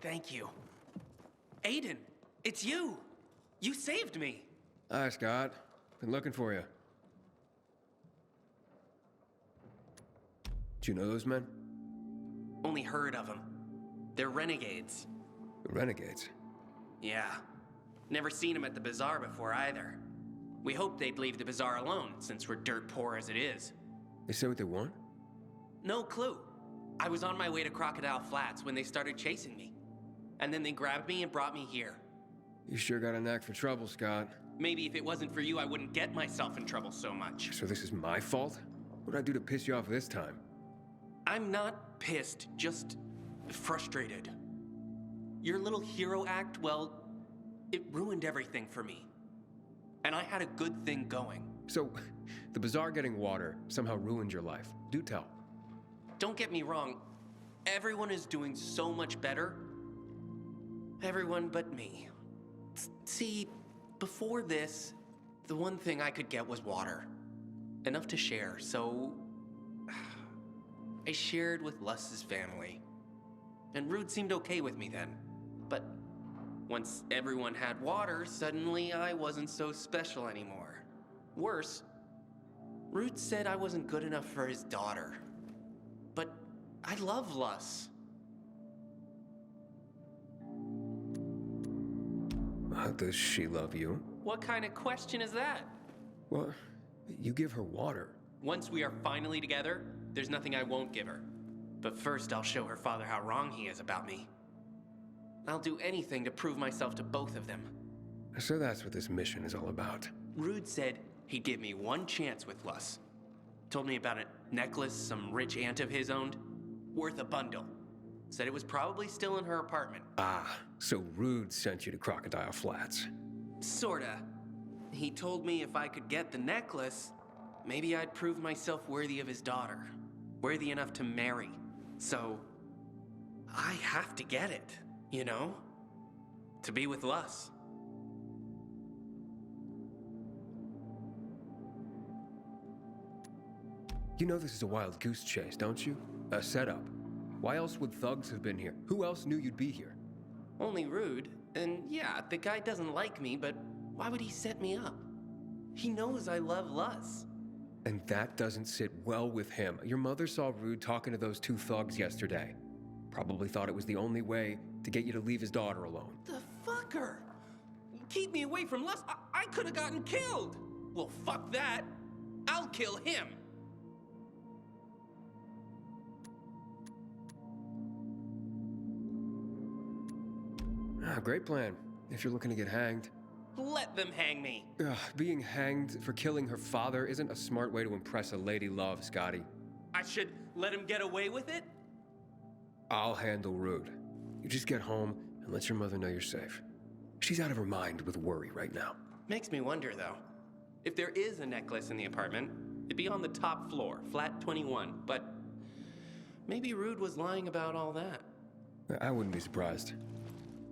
Thank you. Aiden, it's you! You saved me! Hi, Scott. Been looking for you. Do you know those men? Only heard of them. They're renegades. Renegades? Yeah. Never seen them at the bazaar before either. We hoped they'd leave the bazaar alone, since we're dirt poor as it is. They say what they want? No clue. I was on my way to Crocodile Flats when they started chasing me. And then they grabbed me and brought me here. You sure got a knack for trouble, Scott. Maybe if it wasn't for you, I wouldn't get myself in trouble so much. So this is my fault? What did I do to piss you off this time? I'm not pissed, just frustrated. Your little hero act, well, it ruined everything for me. And I had a good thing going. So, the bazaar getting water somehow ruined your life. Do tell. Don't get me wrong, everyone is doing so much better. Everyone but me. See, before this, the one thing I could get was water. Enough to share, so I shared with Lus's family. And Rude seemed okay with me then. But once everyone had water, suddenly I wasn't so special anymore. Worse, Rude said I wasn't good enough for his daughter. But I love Lus. How does she love you? What kind of question is that? Well, you give her water. Once we are finally together, there's nothing I won't give her. But first, I'll show her father how wrong he is about me. I'll do anything to prove myself to both of them. So that's what this mission is all about. Rude said he'd give me one chance with Lus. Told me about a necklace some rich aunt of his owned, worth a bundle. Said it was probably still in her apartment. Ah, so Rude sent you to Crocodile Flats. Sorta. He told me if I could get the necklace, maybe I'd prove myself worthy of his daughter. Worthy enough to marry. So, I have to get it, you know? To be with Lus. You know this is a wild goose chase, don't you? A setup. Why else would thugs have been here? Who else knew you'd be here? Only Rude, and yeah, the guy doesn't like me, but why would he set me up? He knows I love Lus. And that doesn't sit well with him. Your mother saw Rude talking to those two thugs yesterday. Probably thought it was the only way to get you to leave his daughter alone. The fucker! Keep me away from Lus. I could have gotten killed! Well, fuck that. I'll kill him! Ah, great plan. If you're looking to get hanged. Let them hang me. Being hanged for killing her father isn't a smart way to impress a lady love, Scotty. I should let him get away with it? I'll handle Rude. You just get home and let your mother know you're safe. She's out of her mind with worry right now. Makes me wonder, though. If there is a necklace in the apartment, it'd be on the top floor, flat 21, but maybe Rude was lying about all that. I wouldn't be surprised.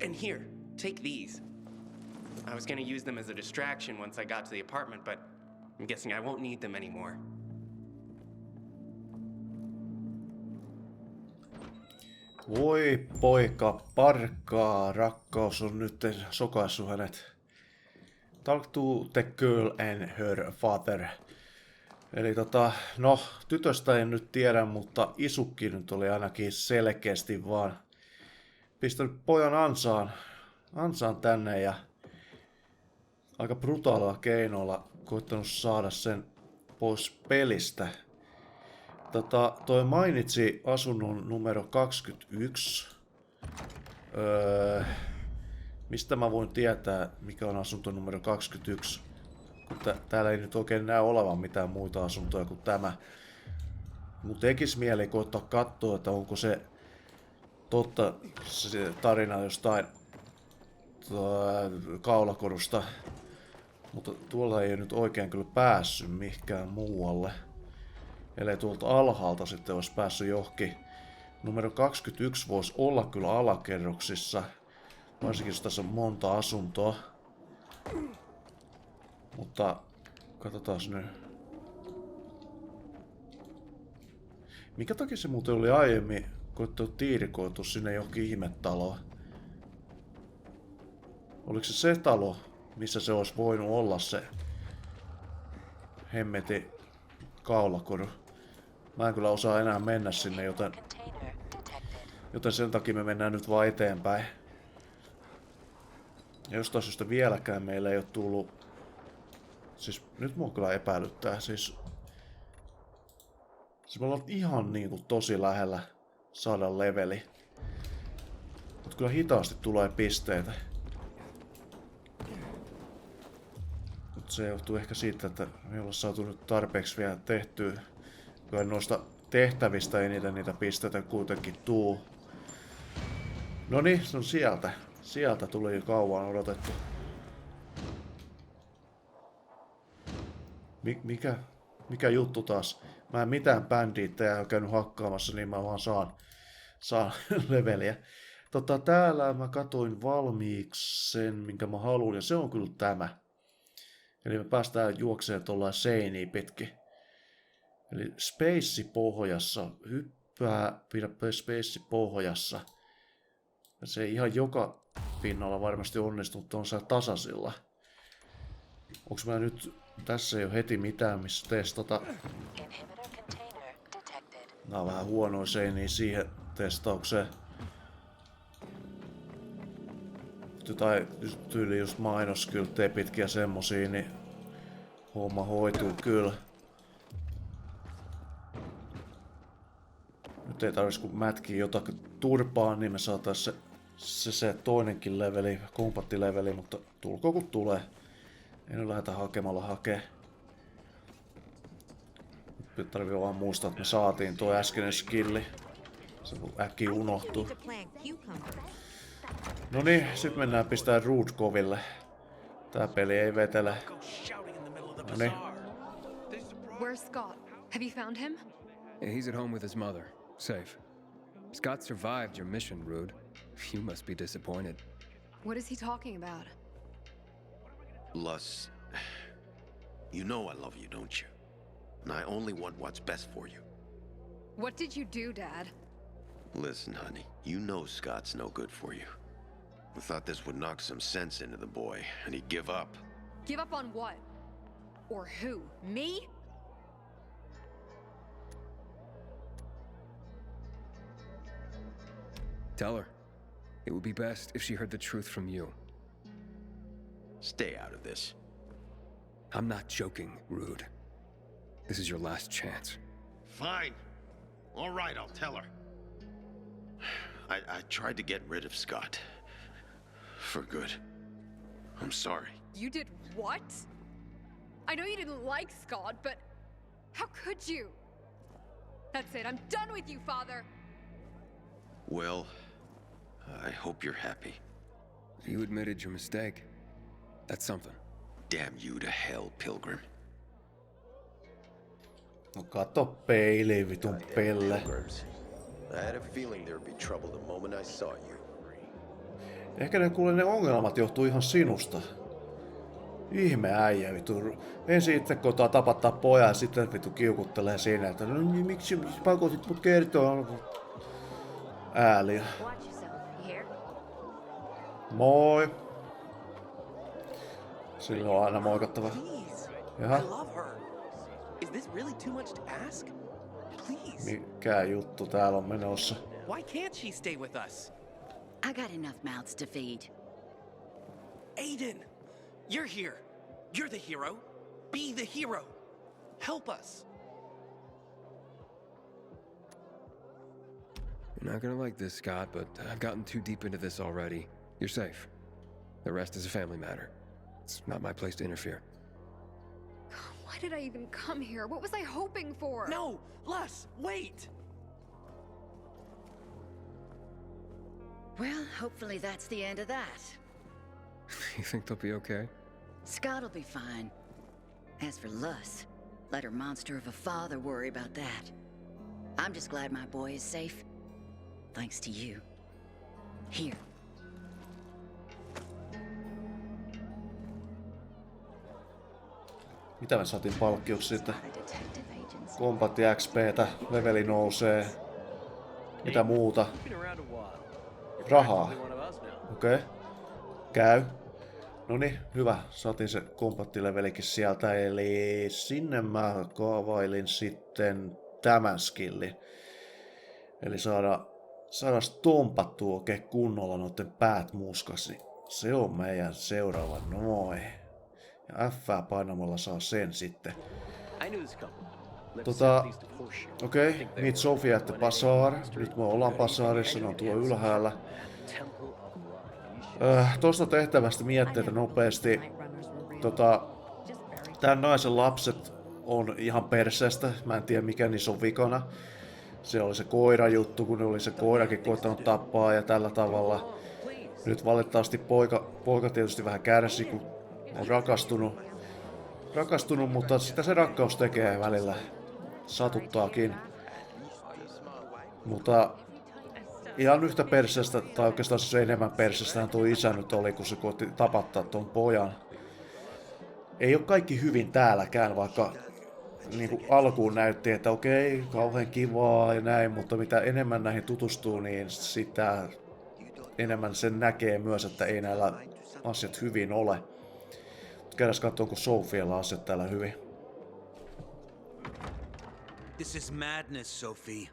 And here, take these. I was gonna use them as a distraction once I got to the apartment, but I'm guessing I won't need them anymore. Voi poika, parkaa, rakkaus on nyt sokaissut hänet. Talk to the girl and her father. Eli no, tytöstä en nyt tiedä, mutta isukki nyt oli ainakin selkeästi vaan pistänyt pojan ansaan tänne ja aika brutaalilla keinoilla koittanut saada sen pois pelistä. Toi mainitsi asunnon numero 21. Mistä mä voin tietää, mikä on asunto numero 21? Kun täällä ei nyt oikein näy olevan mitään muita asuntoja kuin tämä. Mun tekis mieli koittaa katsoa, että onko se totta se tarina jostain kaulakorusta. Mutta tuolla ei nyt oikein kyllä päässyt mihinkään muualle. Eli tuolta alhaalta sitten olisi päässyt johonkin. Numero 21 voisi olla kyllä alakerroksissa. Varsinkin jos tässä on monta asuntoa. Mutta katsotaan nyt. Mikä takia se muuten oli aiemmin koittanut tiirikoitua sinne johonkin ihmetaloon? Oliko se talo, missä se olisi voinut olla se hemmeti kaulakoru? Mä en kyllä osaa enää mennä sinne, joten sen takia me mennään nyt vaan eteenpäin. Ja jostain syystä vieläkään meillä ei ole tullut... Siis nyt mua kyllä epäilyttää. Siis me ollaan ihan niinku tosi lähellä saada leveli. Mut kyllä hitaasti tulee pisteitä. Mut se johtuu ehkä siitä, että me ei olla saatu nyt tarpeeksi vielä tehtyä. Kyllä noista tehtävistä ei niitä pisteitä kuitenkin tuu. Noniin, se on sieltä. Sieltä tuli jo kauan odotettu. Mikä juttu taas? Mä en mitään bändiittejä ole käynyt hakkaamassa, niin mä vaan saan leveliä. Täällä mä katoin valmiiksi sen, minkä mä haluan, ja se on kyllä tämä. Eli me päästään juokseen tuollain seiniä pitkin. Eli space pohjassa, hyppää, pidä space pohjassa. Ja se ei ihan joka pinnalla varmasti onnistu, mutta on siellä tasaisilla. Onks mä nyt... Tässä ei ole heti mitään, missä testata. Nää on vähän huonoja seiniä siihen testaukseen. Jotain tyyli just mainoskylttejä pitkiä semmosia, niin homma hoituu kyllä. Nyt ei tarvitsisi kun mätkiä jotakin turpaan, niin me saatais se toinenkin leveli, kompattileveli, mutta tulko kun tulee. Ei nyt lähdetä hakemalla hakee. Nyt tarvii vaan muistaa, että me saatiin tuo äskeinen skilli. Se äkkiä unohtuu. No niin, sit mennään pistää Rootkoville. Tää peli ei vetele. No niin. Where's Scott? Have you found him? He's at home with his mother. Safe. Scott survived your mission, Rude. You must be disappointed. What is he talking about? Lus, you know I love you, don't you? And I only want what's best for you. What did you do, Dad? Listen, honey, you know Scott's no good for you. I thought this would knock some sense into the boy, and he'd give up. Give up on what? Or who? Me? Tell her. It would be best if she heard the truth from you. Stay out of this. I'm not joking, Rude. This is your last chance. Fine. All right, I'll tell her. I tried to get rid of Scott. For good. I'm sorry. You did what? I know you didn't like Scott, but how could you? That's it. I'm done with you, Father. Well, I hope you're happy. You admitted your mistake. That's something. Damn you to hell, Pilgrim. No kato peiliin, vitun pelle. I had a feeling there would be trouble the moment I saw you. Ehkä ne ongelmat johtuu ihan sinusta. Ihme äijä, vitu. Ensin itse kotaa tapattaa pojan ja sitten vitu kiukuttelee siinä, että no niin, miksi pakotit mut kertoa ääliä. Moi. Sillä on aina moikattava. Jaha. Is this really too much to ask? Please. Mikä juttu täällä on menossa? Why can't she stay with us? I got enough mouths to feed. Aiden, you're here. You're the hero. Be the hero. Help us. You're not gonna like this, Scott, but I've gotten too deep into this already. You're safe. The rest is a family matter. It's not my place to interfere. Why did I even come here? What was I hoping for? No, Lus, wait. Well, hopefully that's the end of that. You think they'll be okay? Scott'll be fine. As for Lus, let her monster of a father worry about that. I'm just glad my boy is safe. Thanks to you. Here. Mitä me saatiin palkkioksi siitä? Kompatti XP:tä, leveli nousee. Mitä muuta? Rahaa. Okei. Käy. Noniin, hyvä. Saatiin se kompattilevelikin sieltä, eli sinne mä kaavailin sitten tämän skillin. Eli saada stompattua oikein kunnolla noiden päät muskasi. Se on meidän seuraava, noin. Ja F painamalla saa sen sitten. Okei, meet Sophie at the bazaar. Nyt me ollaan bazaarissa, ne on tuolla ylhäällä. Tuosta tehtävästä mietteitä nopeasti. Tän naisen lapset on ihan perseestä. Mä en tiedä mikä niissä on vikana. Se oli se koirajuttu, kun oli se koirakin koittanut tappaa ja tällä tavalla. Nyt valitettavasti poika tietysti vähän kärsi, kun on rakastunut, mutta sitä se rakkaus tekee välillä. Satuttaakin. Mutta ihan yhtä perseestä, tai oikeastaan se enemmän perseestä tuo isä nyt oli, kun se koitti tapattaa tuon pojan. Ei ole kaikki hyvin täälläkään, vaikka niin kuin alkuun näytti, että okei, kauhean kivaa ja näin, mutta mitä enemmän näihin tutustuu, niin sitä enemmän sen näkee myös, että ei näillä asiat hyvin ole. Käydään katsomaan, onko Sophiella asiat täällä hyvin. This is madness, Sophie.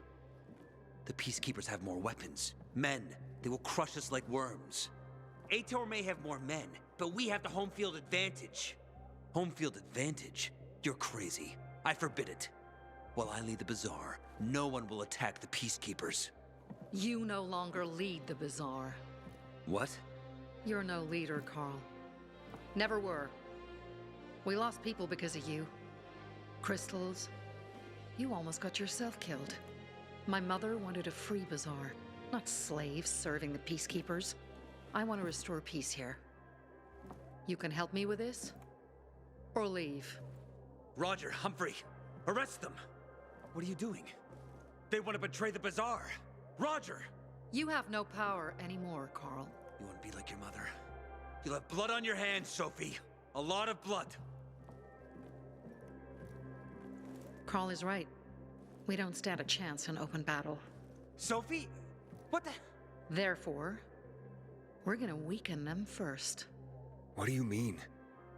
The Peacekeepers have more weapons. Men. They will crush us like worms. Ator may have more men, but we have the home field advantage. Home field advantage? You're crazy. I forbid it. While I lead the bazaar, no one will attack the Peacekeepers. You no longer lead the bazaar. What? You're no leader, Carl. Never were. We lost people because of you. Crystals. You almost got yourself killed. My mother wanted a free bazaar, not slaves serving the Peacekeepers. I want to restore peace here. You can help me with this, or leave. Roger, Humphrey, arrest them! What are you doing? They want to betray the bazaar! Roger! You have no power anymore, Carl. You want to be like your mother? You'll have blood on your hands, Sophie. A lot of blood. Carl is right. We don't stand a chance in open battle. Sophie? What the? Therefore, we're gonna weaken them first. What do you mean?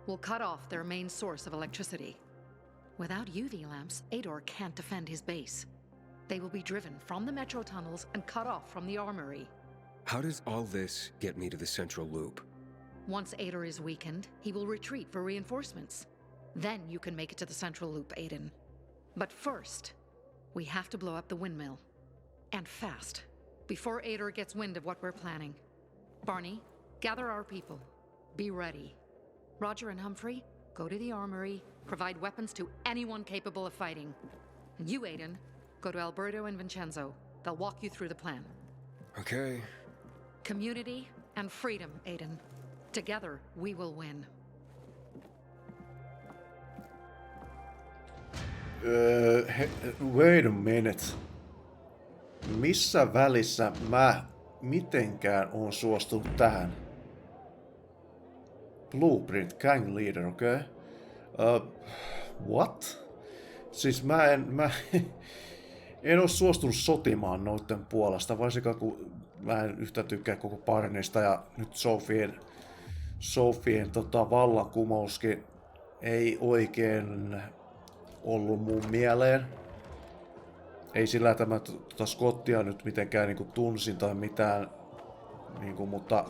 We'll cut off their main source of electricity. Without UV lamps, Ador can't defend his base. They will be driven from the metro tunnels and cut off from the armory. How does all this get me to the central loop? Once Ador is weakened, he will retreat for reinforcements. Then you can make it to the central loop, Aiden. But first, we have to blow up the windmill. And fast, before Ador gets wind of what we're planning. Barney, gather our people. Be ready. Roger and Humphrey, go to the armory, provide weapons to anyone capable of fighting. And you, Aiden, go to Alberto and Vincenzo. They'll walk you through the plan. Okay. Community and freedom, Aiden. Together, we will win. Wait a minute. Missä välissä mä mitenkään oon suostunut tähän? Blueprint, gang leader, okei. What? Siis mä en oo suostunut sotimaan noitten puolesta, varsinkaan kun mä en yhtä tykkää koko Barneysta ja nyt Sophien vallankumouskin ei oikein ollut mun mieleen. Ei sillä, että mä Scottia nyt mitenkään niinku tunsin tai mitään, niinku, mutta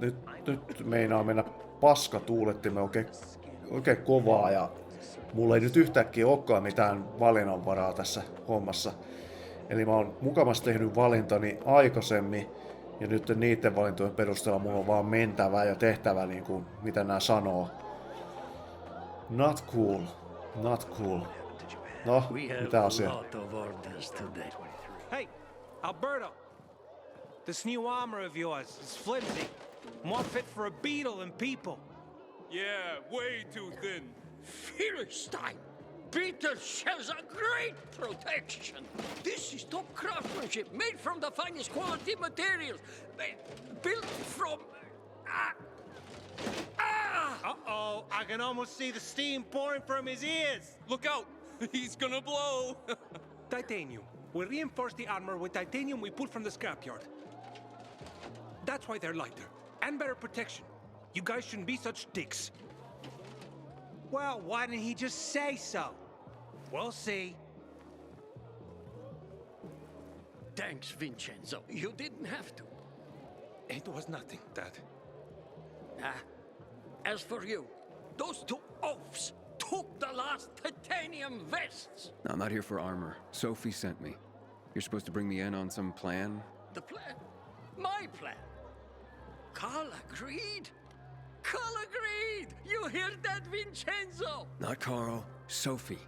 nyt meinaa mennä paskatuulettimme oikein kovaa ja mulla ei nyt yhtäkkiä olekaan mitään valinnanvaraa tässä hommassa. Eli mä oon mukavasti tehnyt valintani aikaisemmin ja nyt niiden valintojen perusteella mulla on vaan mentävä ja tehtävä niinku mitä nää sanoo. Not cool. Not cool. No, mitä asiaa? Hey, Alberto! This new armor of yours is flimsy. More fit for a beetle than people. Yeah, way too thin. Philistine! Beetle shells are great protection. This is top craftsmanship, made from the finest quality materials. Built from... Uh-oh, I can almost see the steam pouring from his ears. Look out! He's gonna blow! Titanium. We reinforce the armor with titanium we pulled from the scrapyard. That's why they're lighter, and better protection. You guys shouldn't be such dicks. Well, why didn't he just say so? We'll see. Thanks, Vincenzo. You didn't have to. It was nothing, Dad. As for you, those two oafs took the last titanium vests. I'm not here for armor. Sophie sent me. You're supposed to bring me in on some plan? The plan? My plan? Carl agreed? Carl agreed! You hear that, Vincenzo? Not Carl. Sophie.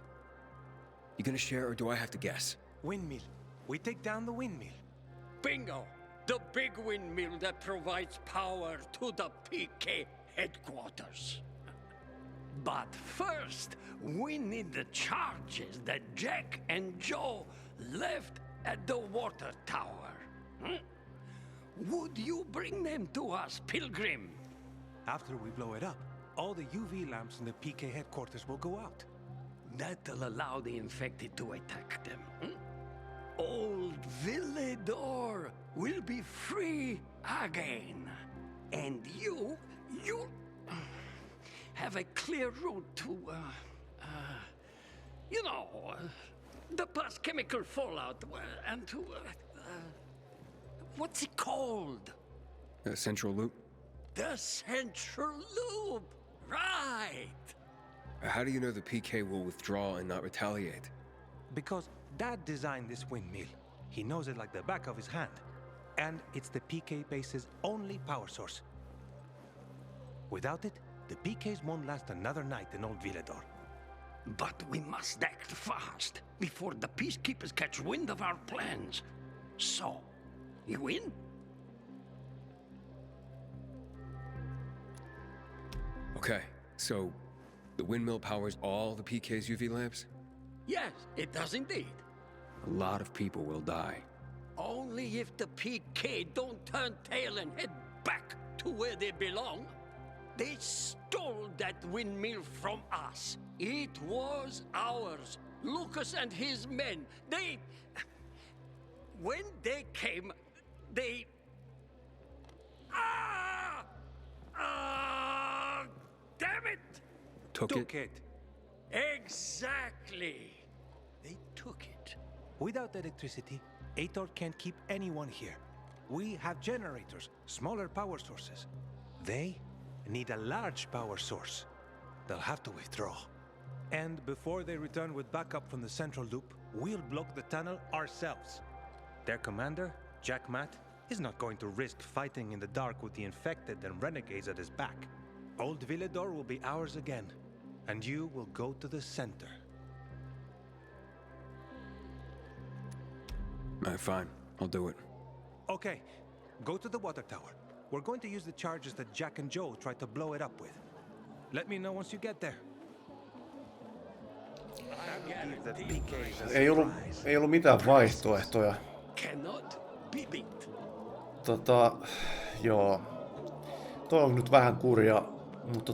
You gonna share or do I have to guess? Windmill. We take down the windmill. Bingo! The big windmill that provides power to the PK headquarters. But first, we need the charges that Jack and Joe left at the water tower. Would you bring them to us, Pilgrim? After we blow it up, all the UV lamps in the PK headquarters will go out. That'll allow the infected to attack them. Old Villedor will be free again. And you'll have a clear route to, the past chemical fallout and to, what's it called? Central Loop? The Central Loop! Right! How do you know the PK will withdraw and not retaliate? Because Dad designed this windmill. He knows it like the back of his hand. And it's the PK base's only power source. Without it, the PKs won't last another night in Old Villedor. But we must act fast before the peacekeepers catch wind of our plans. So, you in? Okay, so the windmill powers all the PK's UV lamps? Yes, it does indeed. A lot of people will die. Only if the PK don't turn tail and head back to where they belong. They stole that windmill from us. It was ours. Lucas and his men, when they came, they... damn it! Took it? Exactly. They took it. Without electricity, Ator can't keep anyone here. We have generators, smaller power sources. They need a large power source. They'll have to withdraw. And before they return with backup from the central loop, we'll block the tunnel ourselves. Their commander, Jack Matt, is not going to risk fighting in the dark with the infected and renegades at his back. Old Villedor will be ours again, and you will go to the center. Fine, I'll do it. Okay, go to the water tower. We're going to use the charges that Jack and Joe tried to blow it up with. Let me know once you get there. Ei ollut mitään vaihtoehtoja. Cannot be beat. Joo. Toi on nyt vähän kurja, mutta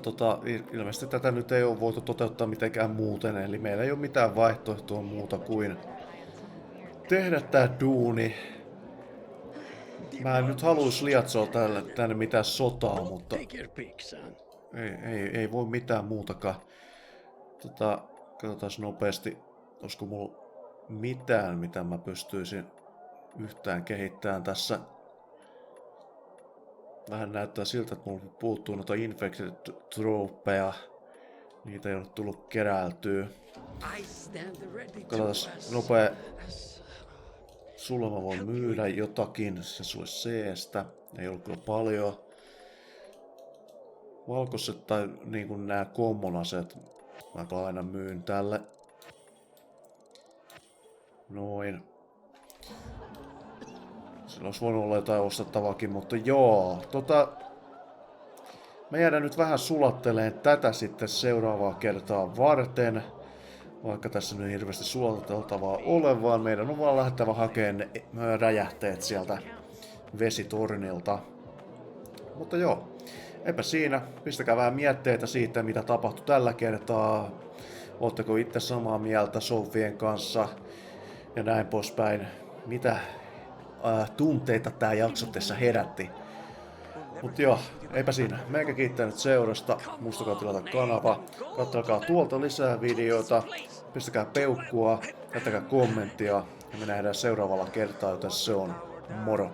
ilmeisesti tätä nyt ei ole voitu toteuttaa mitenkään muuten, eli meillä ei ole mitään vaihtoehtoa muuta kuin tehdä tää duuni. Mä en nyt haluais liatsoa tänne mitään sotaa, mutta ei voi mitään muutakaan. Katsotaan nopeasti, olisiko mulla mitään, mitä mä pystyisin yhtään kehittämään tässä. Vähän näyttää siltä, että mulla puuttuu noita infected trooppeja. Niitä ei ole tullut keräiltyä. Katsotaan nopea. Sulla mä voin myydä jotakin, se sulle C-stä. Ei ollut kyllä paljon. Valkoiset tai niinku nää common aseet mä aina myyn tälle. Noin. Sillä olisi voinut olla jotain ostettavakin, mutta joo. Me jäädään nyt vähän sulatteleen tätä sitten seuraavaa kertaa varten. Vaikka tässä nyt hirveästi sulateltavaa ole, vaan meidän on vaan lähdettävä hakemaan räjähteet sieltä vesitornilta. Mutta joo, eipä siinä. Pistäkää vähän mietteitä siitä, mitä tapahtui tällä kertaa. Ootteko itse samaa mieltä Sofien kanssa ja näin poispäin. Mitä tunteita tää jakso tässä herätti. Mut joo, eipä siinä. Meikä kiittää nyt seurasta. Muistakaa tilata kanava. Katselkaa tuolta lisää videoita. Pistäkää peukkua. Jättäkää kommenttia. Ja me nähdään seuraavalla kertaa, joten se on moro.